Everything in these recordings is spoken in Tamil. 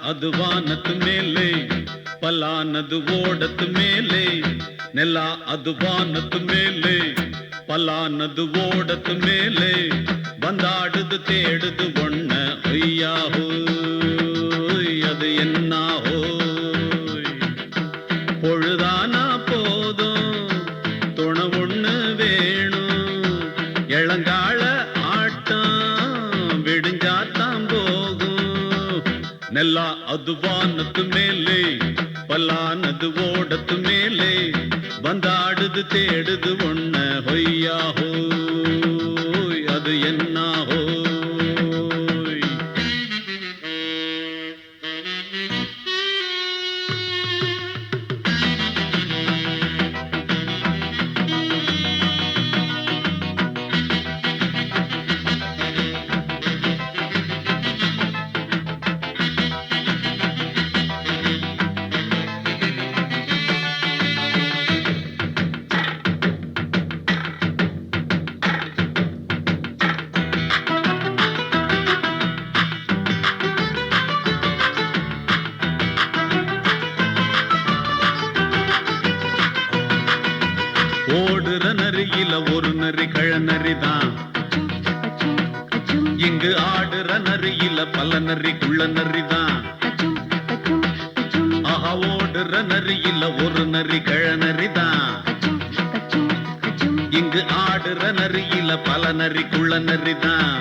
ಅದು ವಾನದ ಮೇಲೆ ಪಲಾನದು ಓಡದ ಮೇಲೆ ನೆಲ ಅದು ವಾನದ ಮೇಲೆ பலானது ஓடத்து மேலே வந்தாடுது தேடுது ஒண்ண ஐயா ஹோய் அது என்ன ஹோய் பொழுதானா போதும் துணை ஒண்ணு வேணும் இளங்கால ஆட்டம் விடிஞ்சாத்தான் போகும் நெல்லா அது வானத்து மேலே பலானது ஓடத்து மேலே வந்தாடுது தேடுது ஒண்ண ஹொய்யா ஹோய் அது என்ன ஹோய் ஓடுற நரியில ஒரு நரி கழநரிதான் இங்கு ஆடுற நரியில பல நரி குள்ள நரிதான் ஆஹா ஓடுற நரியில ஒரு நரி கழநரிதான் இங்கு ஆடுற நரியில பல நரி குள்ள நரிதான்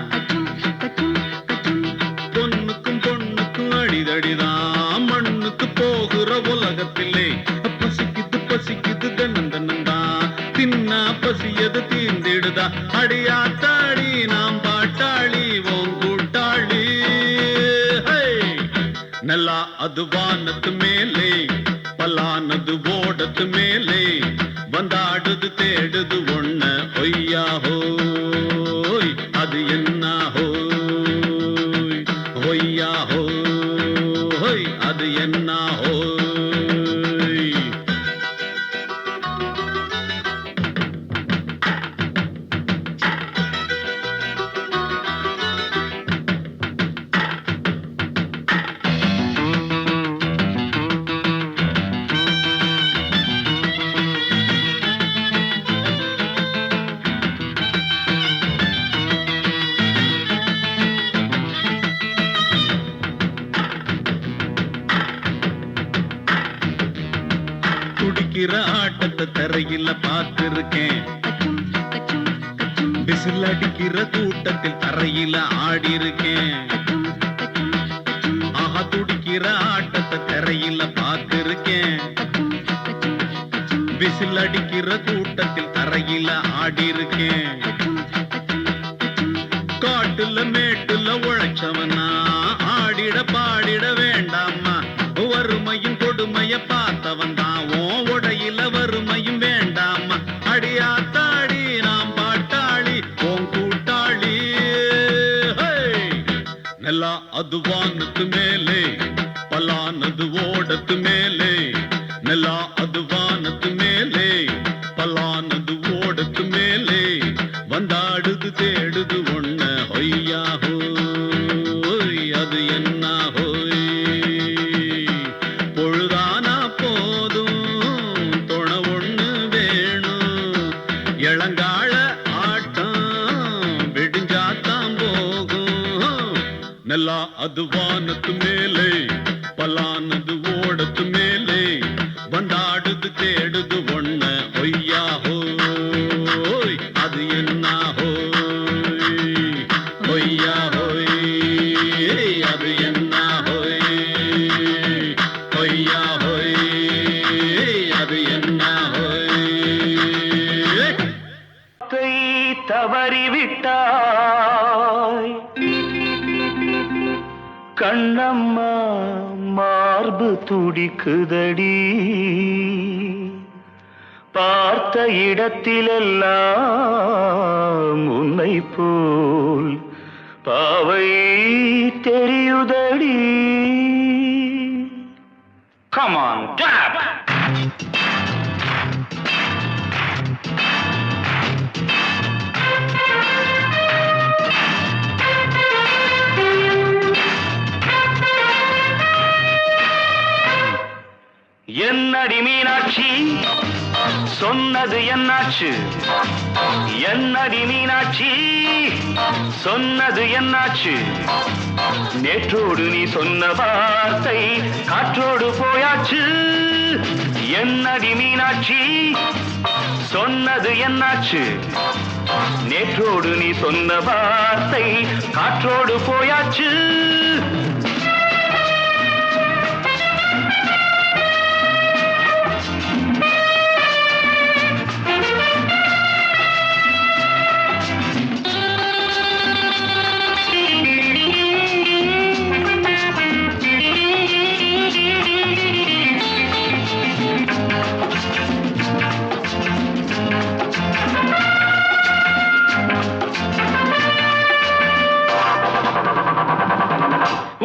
பொண்ணுக்கும் பொண்ணுக்கும் அடிதடிதான் மண்ணுக்கு போகிற உலகத்திலே பசிக்குது பசிக்குது தன்னந்தன்னந்தான் தின்னா பசியது தீர்ந்திடுதா அடியாத்தாடி நாம் பாட்டாளி ஓங்கூட்டாளி நல்லா அது வானத்து மேலே பலானது ஓடத்து மேலே வந்தாடுது தேடுது ஒண்ண ஒய்யா ஹோய் அது என்ன ஹோய் ஒய்யா ஹோய் அது என்ன ஹோய் துடிக்கிற ஆட்டத்தை தரையில பார்த்திருக்கேன் விசில் அடிக்கிற கூட்டத்தில் தரையில ஆடி இருக்கேன் ஆஹா துடிக்கிற ஆட்டத்தை தரையில பார்த்திருக்கேன் விசில் அடிக்கிற கூட்டத்தில் தரையில ஆடி இருக்கேன் காட்டுல மேட்டுல உழைச்சவனா ஆடிட பாடிட வேண்டாமா வறுமையும் கொடுமைய பார்த்தவன் தான் உடையில வறுமையும் வேண்டாமா அடியாத்தாடி நாம் பாட்டாளி ஓம் கூட்டாளி நல்லா அது வானத்து மேலே பலானது ஓடத்து மேலே நல்லா அது வானத்து மேலே பலானது ஓடத்து மேலே வந்தாடுது தேடுது ஒண்ண ஹொய்யா ஹோய் அது என்ன ஹோய் பொழுதானா போதும் துணை ஒண்ணு வேணும் இளங்கால ஆட்டம் விடிஞ்சாத்தான் போகும் நல்லா அது வானத்து மேலே பலானது ஓடத்து மேலே வந்தாடுது தேடுது ஒண்ண ஒய்யா ஹோய் அது என்ன ஹோய் ஒய்யா ஹோய் அது என்ன ஹோய் ஒய்யா ஹோய் அது என்ன ஹோய் தவறிவிட்டாய் கண்ணம்மா மார்பு துடிக்குதடி பார்த்த இடத்திலெல்லாம் உன்னை போல் பாவை தெரியுதடி. Come on, dab! என்னடி மீனாட்சி சொன்னது என்னாச்சு? என்னடி மீனாட்சி சொன்னது என்னாச்சு? நேற்றோடு நீ சொன்ன வார்த்தை காற்றோடு போயாச்சு. என்னடி மீனாட்சி சொன்னது என்னாச்சு? நேற்றோடு நீ சொன்ன வார்த்தை காற்றோடு போயாச்சு.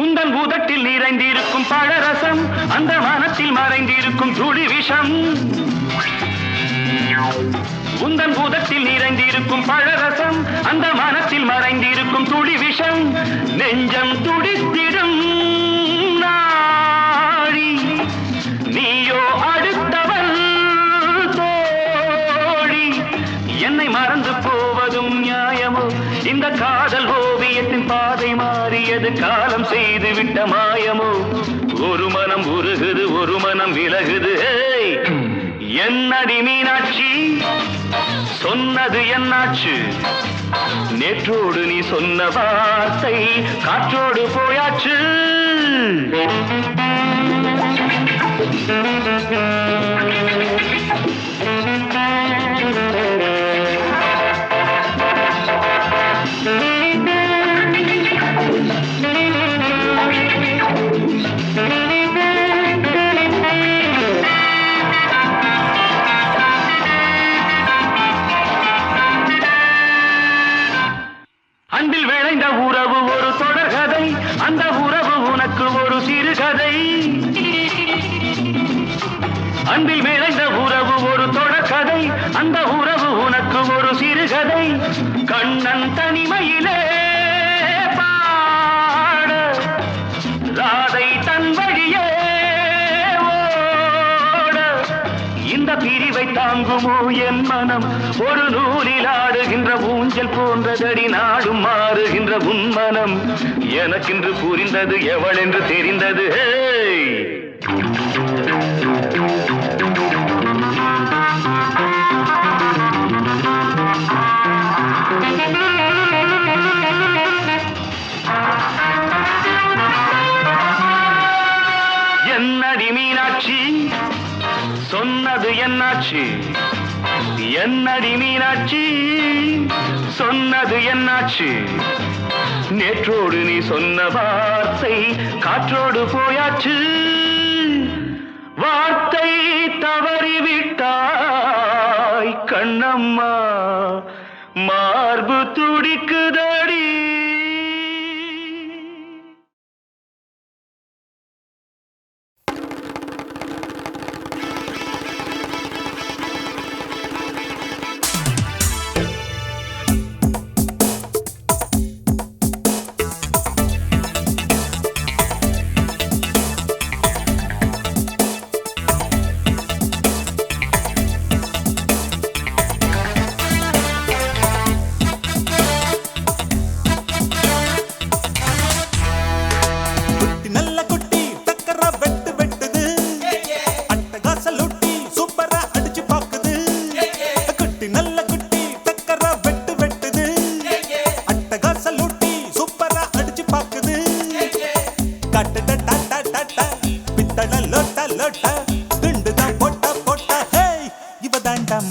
உந்தன் உதட்டில் நிறைந்திருக்கும் பழரசம், அந்த மனத்தில் மறைந்திருக்கும் துளி விஷம். உந்தன் உதட்டில் நிறைந்திருக்கும் பழரசம், அந்த மனத்தில் மறைந்திருக்கும் துளி விஷம். நெஞ்சம் துடித்திடும் நாடி, நீயோ அடுத்தவள் தோழி. என்னை மறந்து போவதும் நியாயமோ? இந்த காதல் ஓவியத்தின் பாதை மாறியது, காலம் செய்து விட்ட மாயமோ? ஒரு மனம் உருகுது, ஒரு மனம் விலகுது. என்னடி மீனாட்சி சொன்னது என்னாச்சு? நேற்றோடு நீ சொன்ன வார்த்தை காற்றோடு போயாச்சு. அன்பில் விளைந்த உறவு ஒரு தொடர்கதை, அந்த உறவு உனக்கு ஒரு சிறுகதை. அன்பில் விளைந்த உறவு ஒரு தொடர்கதை, அந்த உறவு உனக்கு ஒரு சிறுகதை. கண்ணன் தனிமையிலே பாட, ராதை தன் வழியே ஓட. இந்த பிரிவை தாங்குமோ என் மனம்? ஒரு நூலில் ஆடுகின்ற ஊஞ்சல் போன்றதடி நாடும் மாறுகின்ற உன் மனம். எனக்கென்று புரிந்தது எவள் என்று தெரிந்தது. என்னடி மீனாட்சி சொன்னது என்னாச்சு? என்னடி மீனாட்சி சொன்னது என்னாச்சு? நேற்றோடு நீ சொன்ன வார்த்தை காற்றோடு போயாச்சு. வார்த்தை தவறிவிட்டாய் கண்ணம்மா, மார்பு துடிக்குதடி.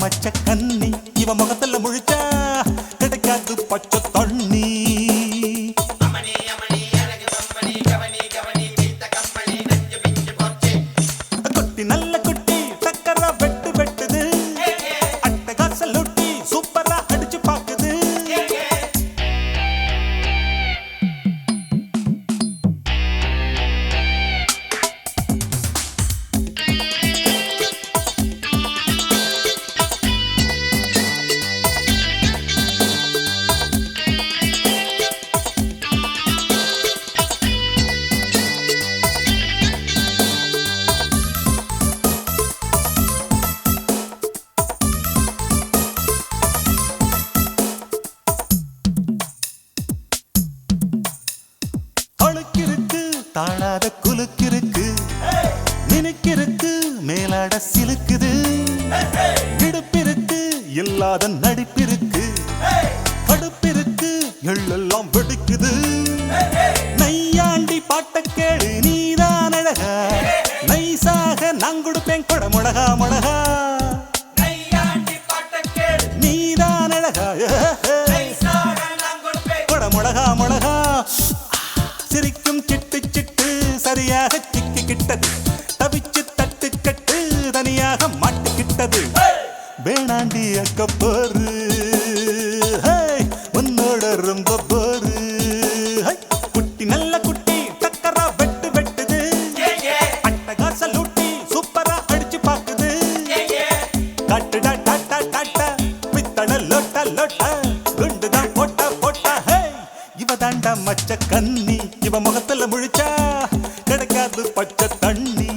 மச்ச கண்ணி இவ முகத்துல முழிச்சா கிடைக்காது பச்சை தண்ணி. குட்டி நல்ல குட்டி சக்கர வெட்டு வெட்டுது, அட்டகாச லொட்டி சூப்பரா அடிச்சு பாக்குது. பொல்லாத நடிப்பிருக்கு, கடுப்பிருக்கு, எள்ளெல்லாம் வெடிக்குது. நையாண்டி பாட்ட கேளு நீதான் அழகா, நைசாக நான் கொடுப்பேன் கொட மொளகா மொளகா. நீதான் அழகா கொட மொளகா மொளகா. சிரிக்கும் சிட்டு சிட்டு சரியாக சிக்கிக்கிட்டது, தவிச்சு தட்டுக்கட்டு தனியாக மாட்டுக்கிட்டது. வேணாண்டி அக்க போரு உன்னோட ரொம்ப போரு. குட்டி நல்ல குட்டி டக்கரா வெட்டு வெட்டுது, அட்டகாச லூட்டி சூப்பரா அடிச்சு பாக்குது. காட்டுடா டாட்டா டாட்டா பித்தள லோட்டா லோட்டா, குண்டுதான் போட்டா போட்டா. இவ தாண்டா மச்ச கண்ணி, இவ முகத்துல முழிச்சா கிடைக்காது பச்சை தண்ணி.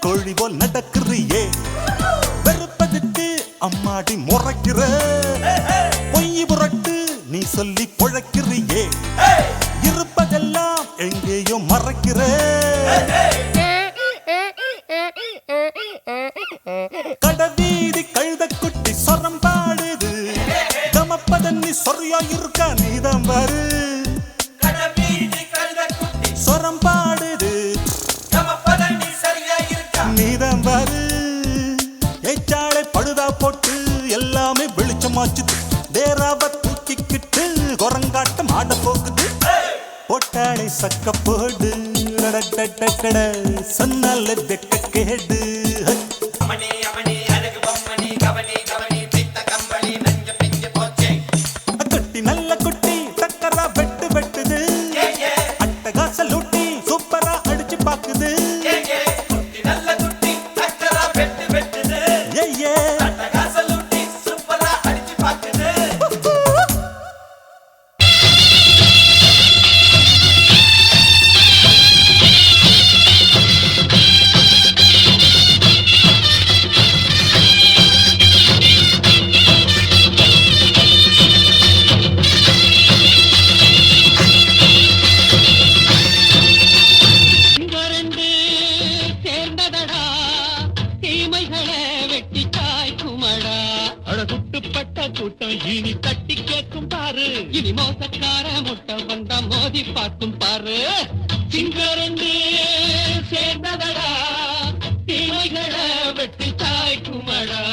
கோழி போல் நடக்கிறியே, வெறுப்பதுக்கு அம்மாடி முறைக்கிற. பொய் புரட்டு நீ சொல்லி பொழைக்கிறியே, இருப்பதெல்லாம் எங்கேயோ மறைக்கிற. கடவீதி கழுத குட்டி சொரம் பாடுது, தமப்பதன்னி சொரியா இருக்கா நீதான் பாரு. சொரம் பாடுது நீதான் பாரு. ஏச்சாளை பழுதா போட்டு எல்லாமே வெளிச்சமாச்சுது, டேராவ தூக்கிக்கிட்டு குரங்காட்டம் ஆட போகுது. போட்டாளை சக்க போடு சொன்னால வெக்க கேடு. குட்டி நல்ல குட்டி டக்கரா வெட்டு வெட்டுது, அட்டகாச லூட்டி சூப்பரா அடிச்சு பாக்குது. கூட்டம் இனி தட்டி கேட்கும் பாரு, இனி மோசக்கார முட்டை வந்தா மோதி பார்க்கும் பாரு. சிங்கரண்டு சேர்ந்ததடா, தீமைகளை வெட்டி தாய்க்குமடா.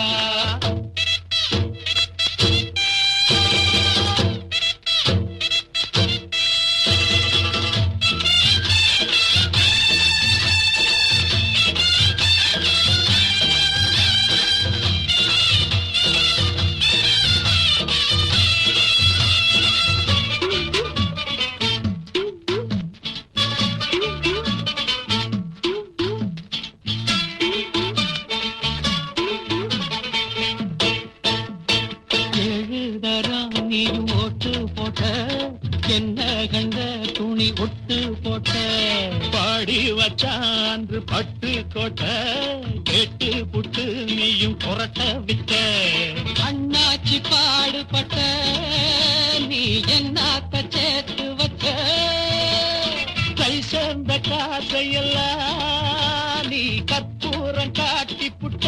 நீயும் ஓட்டு போட்ட, என்ன கண்ட துணி ஒட்டு போட்ட, பாடி வச்சான்று பட்டு கோட்ட, கேட்டு புட்டு நீயும் புரட்ட விட்ட. அண்ணாச்சி பாடுபட்ட நீ என்னாத்த சேர்த்து வச்ச, கை சேர்ந்த காசையெல்லாம் நீ கற்பூரம் காட்டி புட்ட.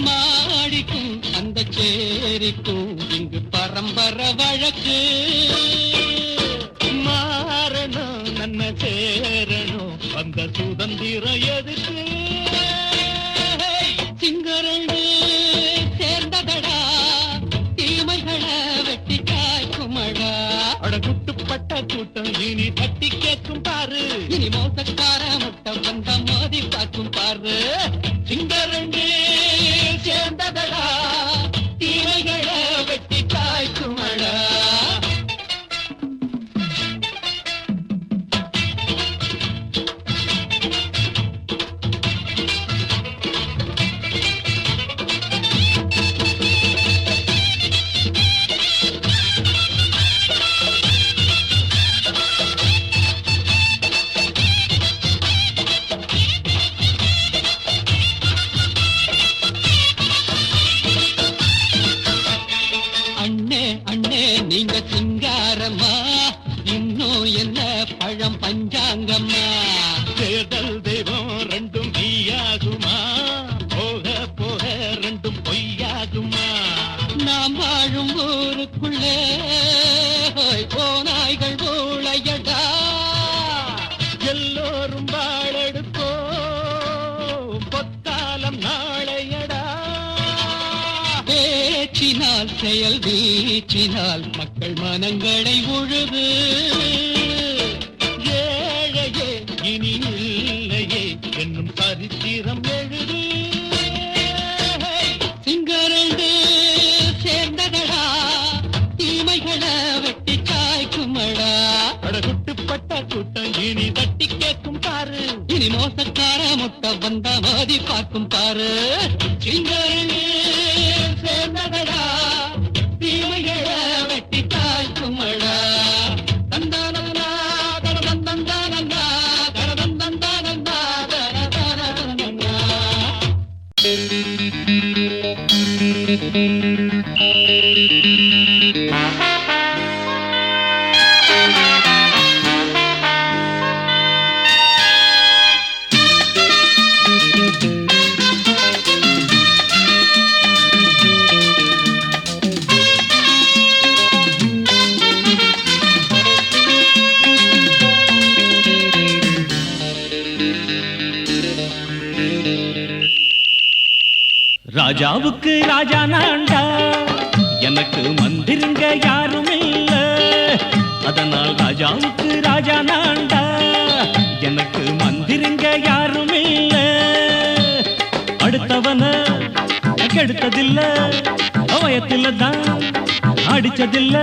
மாடிக்கும் அந்த சேரிக்கும் இங்கு பரம்பரை வழக்கு, மாறணும் நன்ன சேரணும் அந்த சுதந்திரம் எதுக்கு. சிங்கரண்டு சேர்ந்ததடா, தீமைகளை வெட்டி காய்க்குமடா. அட குட்டுப்பட்ட கூட்டம் இனி தட்டி கேட்கும் பாரு, இனி மோசக்கார முட்டை வந்த மோதி பார்க்கும் பாரு. சிங்கரண்டு சேர்ந்ததடா, தீமைகள் காதல் தெய்வம் ரெண்டும் நீயாகுமா போக போக ரெண்டும் பொய்யாகுமா நாம் வாழும் ஊருக்குள்ளே போனாய்கள் ஊழையடா எல்லோரும் வாழெடுப்போ பொத்தாலம் நாளையடா பேச்சினால் செயல் வீச்சினால் மக்கள் மனங்களை உழுது ஏழையே இனி இல்லையே என்னும் சரித்திரம் எழுது சிங்கரண்டு சேர்ந்ததடா தீமைகளை வெட்டி சாய்க்குமடா அடகுட்டுப்பட்ட கூட்டம் இனி தட்டி கேட்கும் பாரு இனி மோசக்கார முட்டை வந்த மோதி பார்க்கும் பாரு சிங்கரண்டு சேர்ந்ததடா தீமைகளை வெட்டி சாய்க்குமடா தந்தானந்தா தரதந்தந்தானந்தா தரதந்தந்தானந்தா தரதந்தந்தானந்தா ராஜாவுக்கு ராஜா நான்டா எனக்கு மந்திருங்க யாரும் இல்ல அதனால் ராஜாவுக்கு ராஜா நான்டா எனக்கு மந்திருங்க யாரும் இல்ல அடுத்தவன கெடுத்ததில்ல வயத்தில தான் அடிச்சதில்ல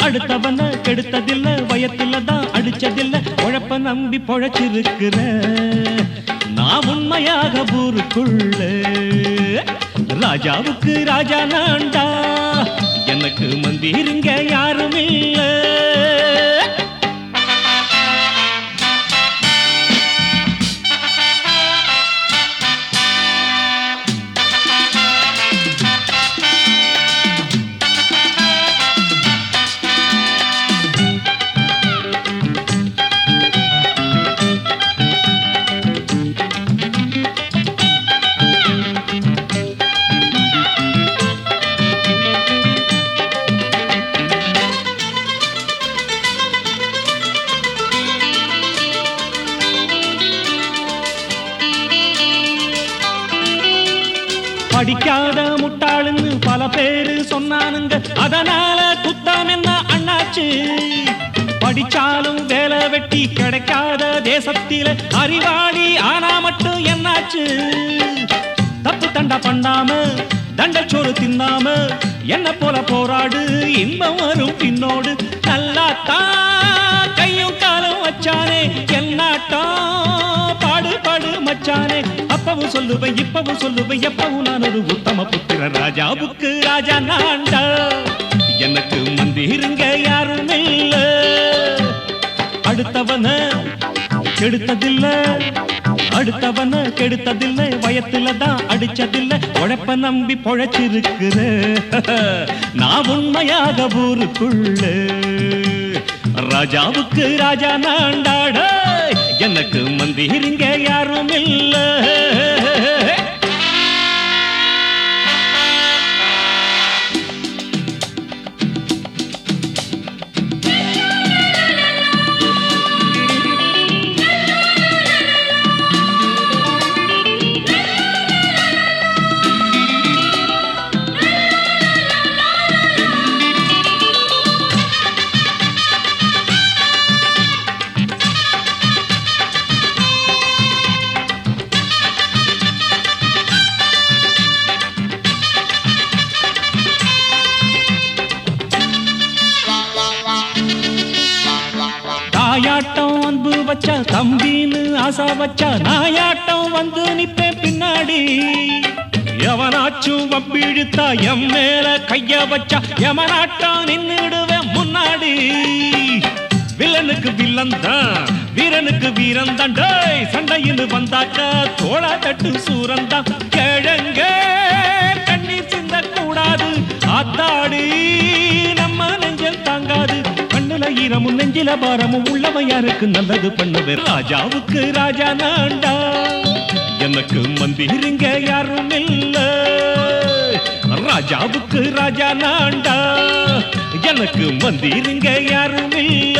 அடுத்தவன கெடுத்ததில்ல வயத்தில தான் அடிச்சதில்ல உழப்ப நம்பி பொழைச்சிருக்கிற நான் உண்மையாக ஊருக்குள்ள ராஜாவுக்கு ராஜா நான்டா எனக்கு மந்திருங்க யாரும் இல்ல படிக்காத முட்டாளுன்னு பல பேரு சொன்னானுங்க அதனால குத்தம் என்ன அண்ணாச்சு படிச்சாலும் வேலை வெட்டி கிடைக்காத தேசத்தில அறிவாளி ஆனா மட்டும் என்னாச்சு தப்பு தண்டா பண்ணாம தண்டச்சோறு தின்னாம என்ன போல போராடு இன்பம் வரும் பின்னோடு நல்லாத்தான் கையும் காலம் வச்சானே என்னாட்டா பாடு பாடு மச்சானே அப்பவும் சொல்லுவேன் இப்பவும் சொல்லுவேன் எப்பவும் நான் ஒரு உத்தம புத்திர ராஜாவுக்கு ராஜா நான்டா எனக்கு மந்திருங்க யாரும் இல்ல அடுத்தவன கெடுத்ததில்ல அடுத்தவன கெடுத்ததில்லை வயத்துல தான் அடிச்சதில்லை உழைப்ப நம்பி பொழைச்சிருக்கிற நான் உண்மையாக ஊருக்குள்ள ராஜாவுக்கு ராஜா நான்டாட எனக்கு மந்திருங்க யாரும் இல்ல தாயாட்டம் அன்பு வச்சா தம்பின்னு ஆசா வச்சா நாயாட்டம் வந்து நிப்பேன் பின்னாடி எவனாச்சும் வம்பிழுத்தா எம் மேல கைய வச்சா எவனாட்டம் நின்னுடுவேன் முன்னாடி வில்லனுக்கு வில்லன் தான் வீரனுக்கு வீரன் தான் சண்டையின்னு வந்தாக்கா தோளா தட்டு சூரன் தான் கிழங்க கண்ணீர் சிந்த கூடாது ஆத்தாடி நம்ம நெஞ்சல் தாங்காது கண்ணுல வீரமும் நெஞ்சில பாரமும் உள்ளவன் யாருக்கு நல்லது பண்ணுவேன். ராஜாவுக்கு ராஜா நான்டா, எனக்கு மந்திரிங்க யாரும் இல்ல. ராஜாவுக்கு ராஜா நான்டா, எனக்கு மந்திரிங்க யாரும் இல்ல.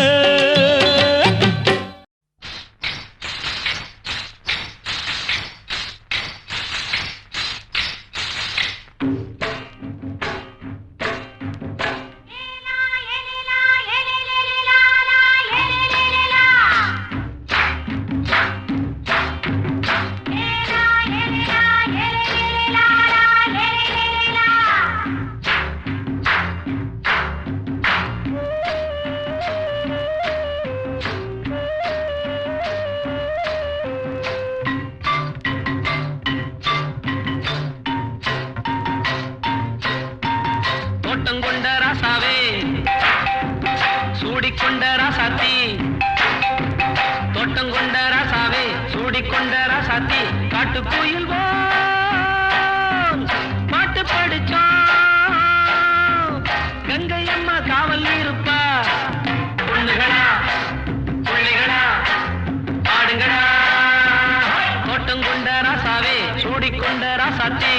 தோட்டங்கொண்ட ராசாவே சூடிக்கொண்ட ராசாத்தி, தோட்டங்கொண்ட ராசாவே சூடிக்கொண்ட ராசாத்தி, காட்டுக்குயில் பாட்டு படிச்சோம். கங்கை அம்மா காவல் இருப்பா, பொண்ணுகளா பிள்ளைகளா ஆடுங்களா. தோட்டங்கொண்ட ராசாவே சூடிக்கொண்ட ராசாத்தி.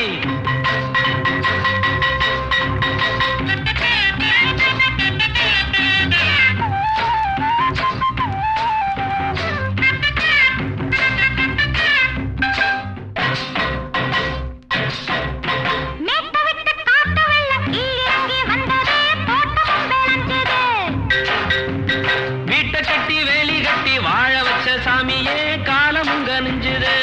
சாமியே காலமுங்க நெஞ்சுது.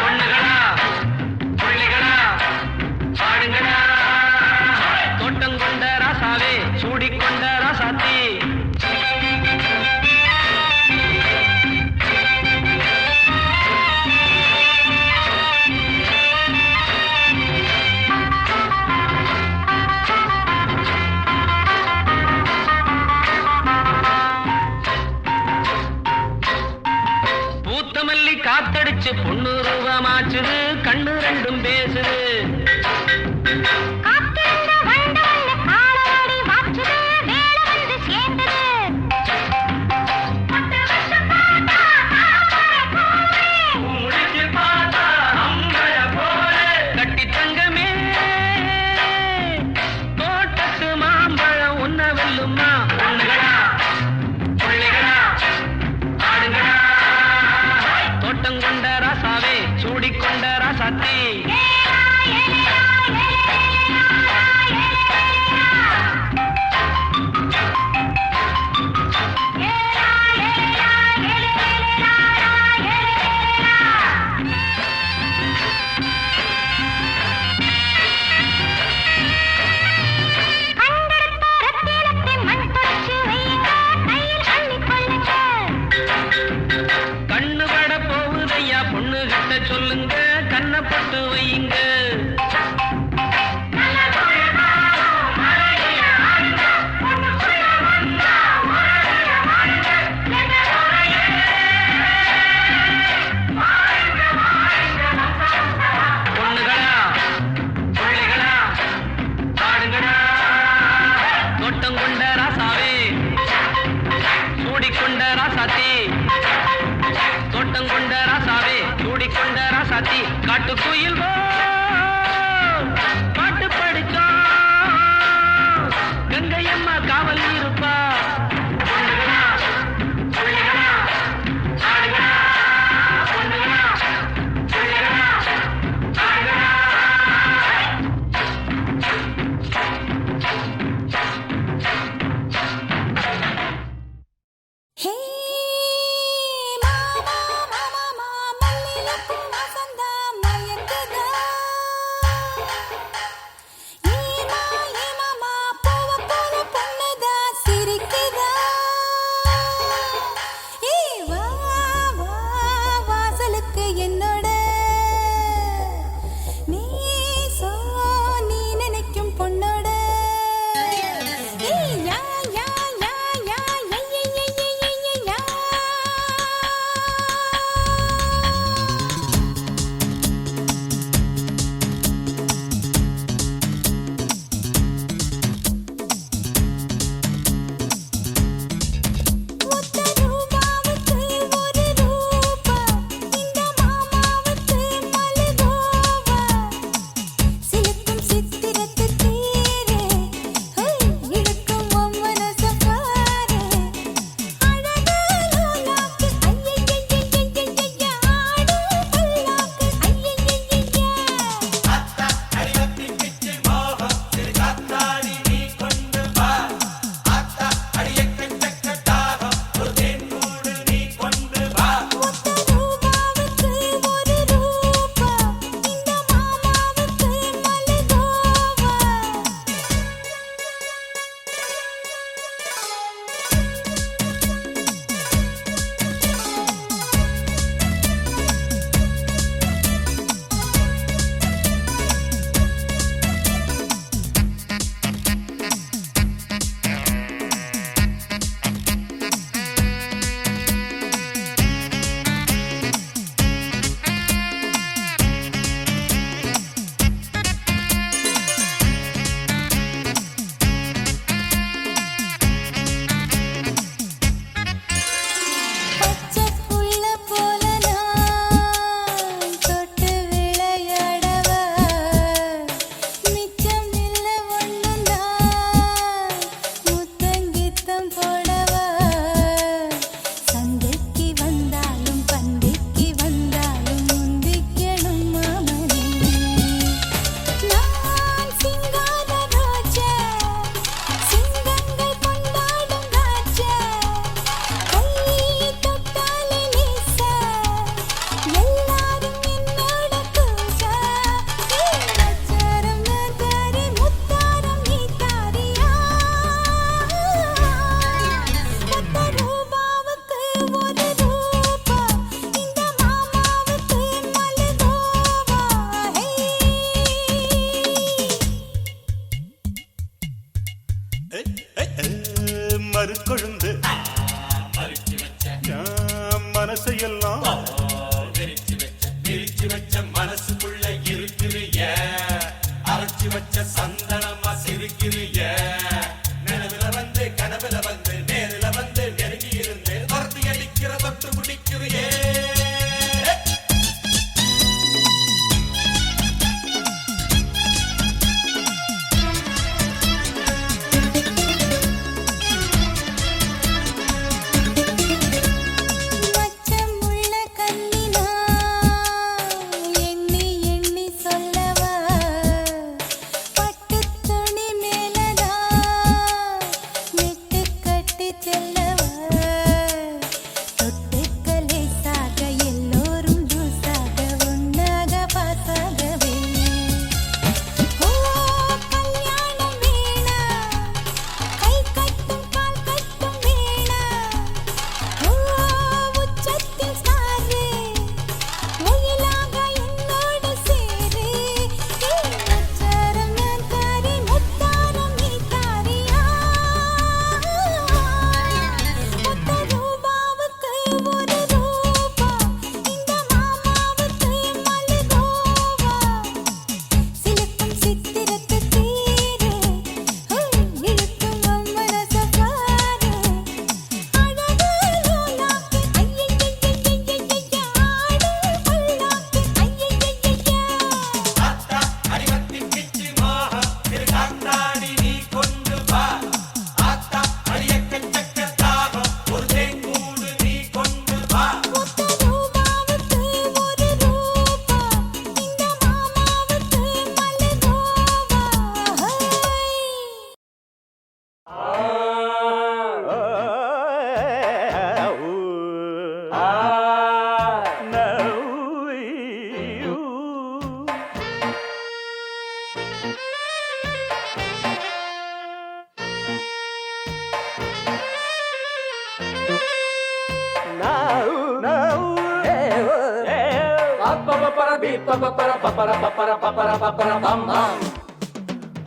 பொண்ணுகளா பிள்ளைகளா ஆடுங்களா. தோட்டங்கொண்ட ராசாவே சூடிக்கொண்ட ராசாத்தி. பூத்தமல்லி காத்தடிச்சு பொண்ணு ரூபமாச்சுது, கண்ணு ரெண்டும் பேசுது. கட்டி தங்கமே தோட்டத்து மாம்பழம் உன்ன வெல்லுமா. பொண்ணுகளா பிள்ளைகளா ஆடுங்களா. தோட்டங்கொண்ட ராசாவே சூடிக்கொண்ட ராசாத்தி. கண்ணு பட போகுதையா பொண்ணு கிட்ட சொல்லுங்க, கண்ணை போட்டு வையுங்க. பொண்ணுகளா பிள்ளைகளா ஆடுங்களா. தோட்டங்கொண்ட ராசாவே சூடிக்கொண்ட ராசாத்தி. தோட்டங்கொண்ட ராசாவே சூடிக்கொண்ட ராசாத்தி, காட்டுக்குயில் பாட்டு படிச்சோம். கங்கை அம்மா காவல் இருப்பா. பொண்ணுகளா பிள்ளைகளா ஆடுகளா. பொண்ணுகளா பிள்ளைகளா ஆடுகளா.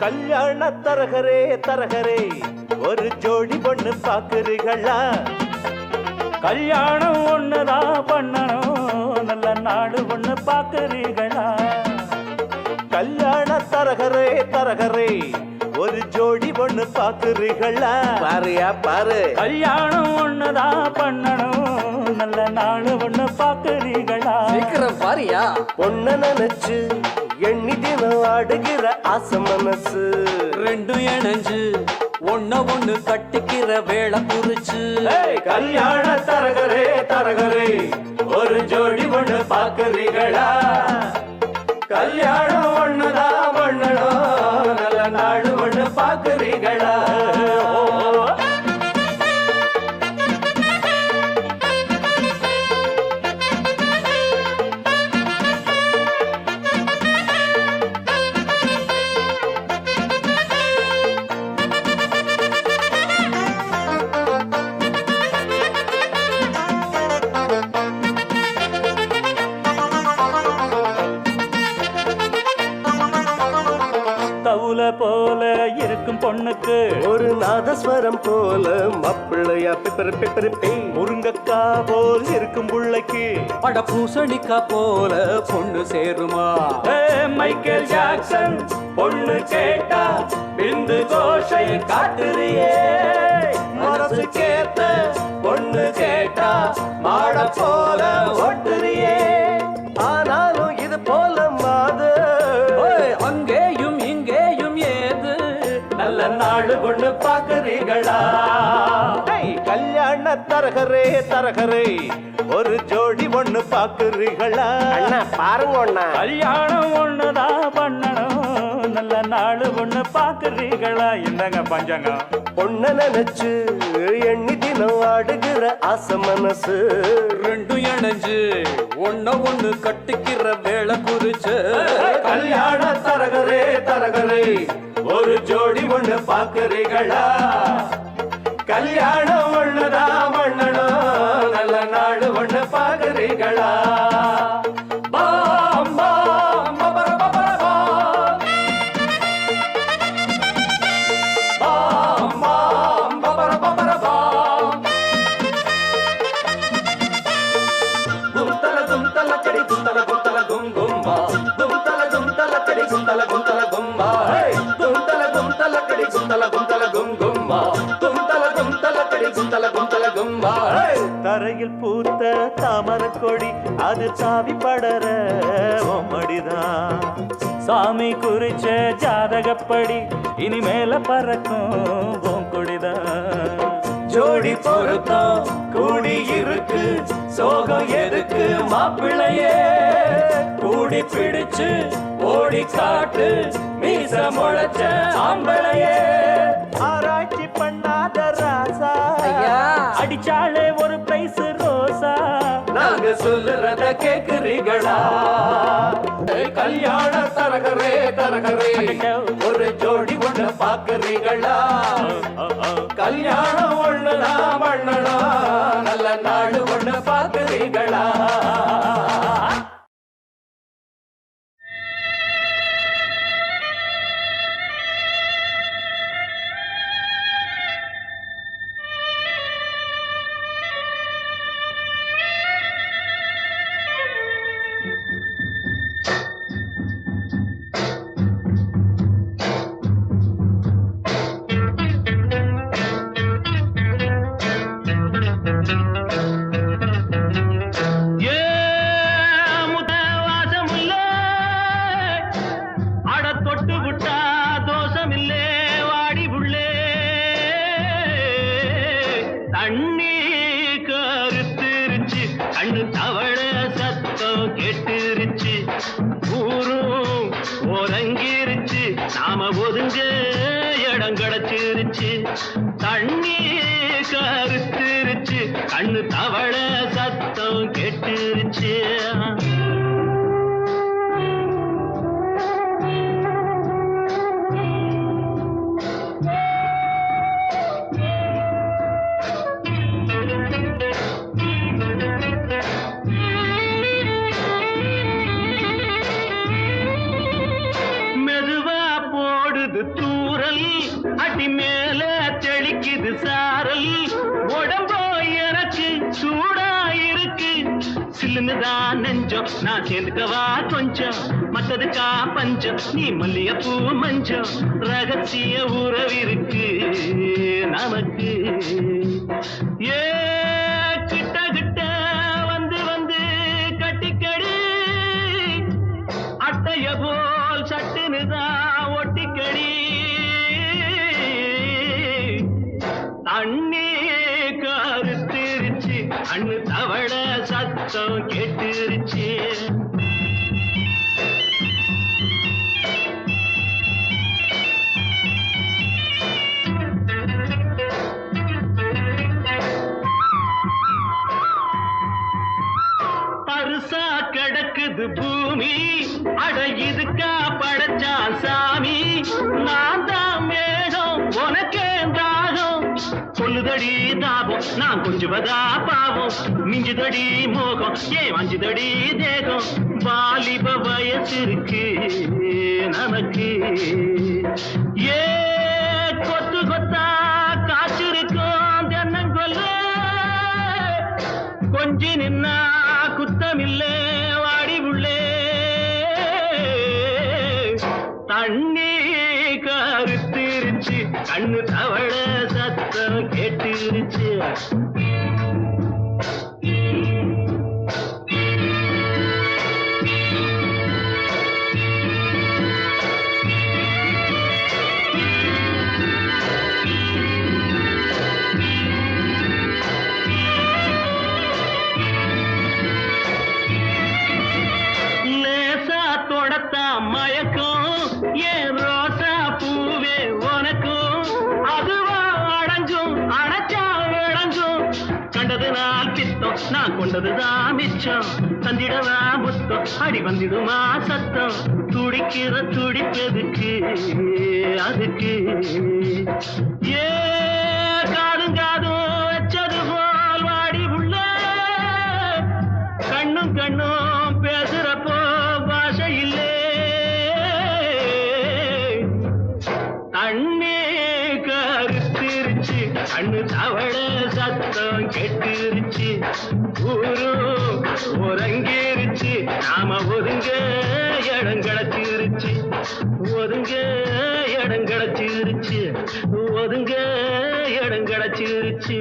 கல்யாண தரகரே தரகரே ஒரு ஜோடி பொண்ணு பாக்குறீங்களா? கல்யாணம் ஒண்ணுதான் பண்ணணும், நல்ல நாடு ஒண்ணு பாக்குறீங்களா? கல்யாண தரகரே தரகரே ஒரு ஜோடி பொண்ணு பாக்குறீங்களா? பாருயா பாரு, கல்யாணம் ஒண்ணுதான் பண்ணணும், நல்ல நாடு ஒண்ணு பாக்குறீங்களா? சீக்கிரம் பாருயா. பொண்ண நினைச்சு எண்ணி தினம் ஆடுகிற ஆசை மனசு ரெண்டும் இணைஞ்சு ஒண்ணு கட்டிக்கிற வேளை குறிச்சு. கல்யாண தரகரே தரகரே ஒரு ஜோடி ஒண்ணு பாக்குறீங்களா? கல்யாணம் ஒண்ணுதான் பண்ணணும், நல்ல நாடு ஒண்ணு பாக்குறீங்களா? தவுல போல இருக்கும் பொண்ணுக்கு ஒரு நாதஸ்வரம் போல மாப்பிள்ளையா பிப்பர் பிப்பர் பே. முருங்கக்கா போல் இருக்கும் புள்ளைக்கு அட பூசணிக்கா போல பொண்ணு சேருமா? மைக்கேல் ஜாக்சன் பொண்ணு கேட்டா பிந்து கோஷை காட்டுறியே. மனசு கேட்ட பொண்ணு கேட்டா மாட போல ஓட்டுறியே. ஆனாலும் இது போல மாது அங்கேயும் இங்கேயும் ஏது, நல்ல நாடு ஒண்ணு பாக்குறீங்களா? கல்யாண தரகரே தரகரே ஒரு ஜோடி ஒண்ணு பாக்குறீங்களா? அண்ணா பாருங்க அண்ணா. கல்யாணம் ஒண்ணுதான் பண்ணணும், நல்ல நாடு ஒண்ணு பாக்குறீங்களா? இந்தாங்க பஞ்சாங்க. பொண்ண நினைச்சு எண்ணி தினம் ஆடுகிற ஆசை மனசு ரெண்டும் இணைஞ்சு ஒண்ணு கட்டிக்கிற வேளை குறிச்சு. கல்யாண தரகரே தரகரே ஒரு ஜோடி ஒண்ணு பாக்குறீங்களா? கல்யாணம் ஒண்ணுதான் பண்ணணும், நல்ல நாடு ஒண்ணு பாக்குறீங்களா? பாம் பாம் பபர பபர பாம். பாம் பாம் பபர பபர பாம். கும்தல கடி கும்தல கும்தல கும் கும்பா. கும்தல கடி கும்தல கும்தல கும்பா. கும்தல கடி கும்தல கும்தல கும் கும்பா. கும்தல கடி கும்தல கும்பா. தரையில் பூத்த தாமர கொடி அது சாவி படர மடிதான். சாமி குறிச்ச ஜாதகப்படி இனிமேல பறக்கும் கொடிதான். ஜோடி பொருத்தம் கூடி இருக்கு, சோகம் எதுக்கு மாப்பிள்ளையே? கூடி பிடிச்சு ஓடி காட்டு மீச முளைச்ச ஆம்பளையே. ஆராய்ச்சி பண்ணாத ராசா அடிச்சாலே ஒரு பிரைஸ் ரோசா. நாங்க சொல்லுறத கேக்குறீங்களா? கல்யாண தரகரே தரகரே ஒரு ஜோடி ஒண்ணு பாக்குறீங்களா? கல்யாணம் ஒண்ணுதான் பண்ணணும், நல்ல நாடு ஒண்ணு பாக்குறீங்களா? நான் சேர்ந்துக்கவா கொஞ்சம் மத்ததுக்கா பஞ்சம் நீ மல்லிகைப்பூ மஞ்சம் ரகசிய உறவிருக்கு நமக்கு ஏ கிட்ட கிட்ட வந்து வந்து கட்டிக்கடி அட்டைய போல் சட்டுனுதான் ஒட்டிக்கடி தண்ணி கருத்திருச்சு அண்ணு தவள சத்தம் கேட்டுருச்சு பருசா கிடக்குது பூமி அட இதுக்கா படைச்சா சாமி நான் தான் மேகம் உனக்கே தாகம் சொல்லுதடி தாபம் நான் கொஞ்சுவதா பாவம் மிஞ்சுதடி மோகம் ஏன் வஞ்சுதடி தேகம் வாலிப வயசு இருக்கு நமக்கு ஏ கொத்து கொத்தா காய்ச்சிருக்கும் தென்னங்கொல்ல கொஞ்சி நின்னா குத்தமில்லே வாடி உள்ளே தண்ணி கருத்திருச்சு கண்ணு தவள சத்தம் கேட்டுருச்சு மயக்கம் ஏன் ரோசா பூவே உனக்கும் அதுவா அடைஞ்சும் அடைச்சா விளைஞ்சும் கண்டது நாள் பித்தம் நான் கொண்டதுதான் மிச்சம் தந்திடவா புத்தம் அடி வந்திடுமா சத்தம் துடிக்கிற துடிப்பதுக்கு அதுக்கு ஏ காதும் காதும் வச்சது போல் வாடி உள்ள கண்ணும் கண்ணும் பேசுறப்போ பாஷை இல்லை தண்ணி கருத்திருச்சு கண்ணு தவள சத்தம் கெட்டுருச்சு ஊரும் உறங்கிருச்சு நாம ஒதுங்க இடம் கிடச்சிருச்சு ஒதுங்க இடம் கிடச்சிருச்சு ஒதுங்க இடம் கிடச்சிருச்சு